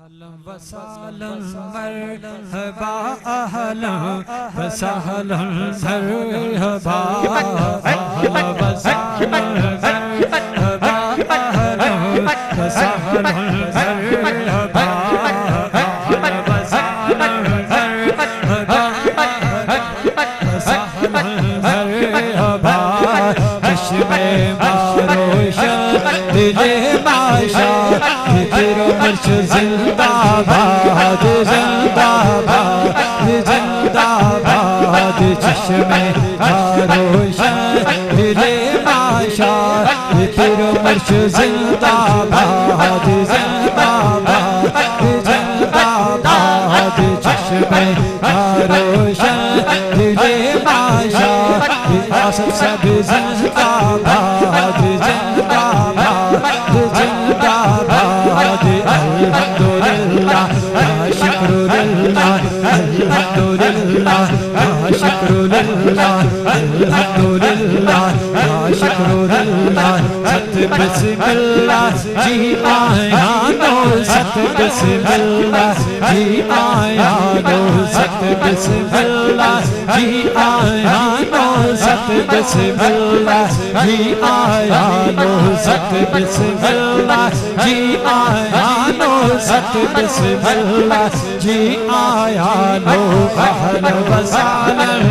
अहलन व सहलन मरहबा अहलन व सहलन मरहबा अहलन व सहलन मरहबा अहलन व सहलन मरहबा अहलन व सहलन मरहबा अहलन व सहलन मरहबा चश्मे मारोशन दिले माशा तेरा मर्श जिंदाबाद जिंदाबाद जिंदाबाद चश्मे रोशन दिले माशा तेरा मर्श जिंदाबाद जिंदाबाद जिंदाबाद चश्मे रोशन दिले माशा सब जिंदाबाद जिंदाबाद जिंदाबाद अल्हम्दुलिल्लाह शुक्रुलिल्लाह अल्हम्दुलिल्लाह शुक्रुलिल्लाह अल्हम्दुलिल्लाह शुक्रुलिल्लाह सत बिस्मिल्लाह जी आया नो सत बिस्मिल्लाह जी आया नो सत बिस्मिल्लाह जी आया नो सत बिस्मिल्लाह जी आया नो सत बिस्मिल्लाह जी आया नो सत बिस्मिल्लाह जी आया नो अहलन व सहलन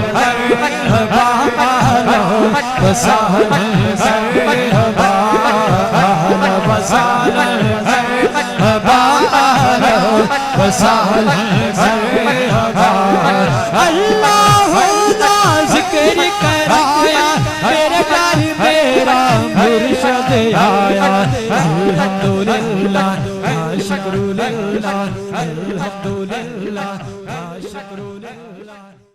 मरहबा अहलन व सहलन मरहबा अहलन व सहलन मरहबा अहलन व सहलन मरहबा अल्लाह दा जिक्र कराया मेरे घर मेरा मुर्शिद आया अल्हम्दुलिल्लाह शुक्रुलिल्लाह अल्हम्दुलिल्लाह शुक्रुलिल्लाह।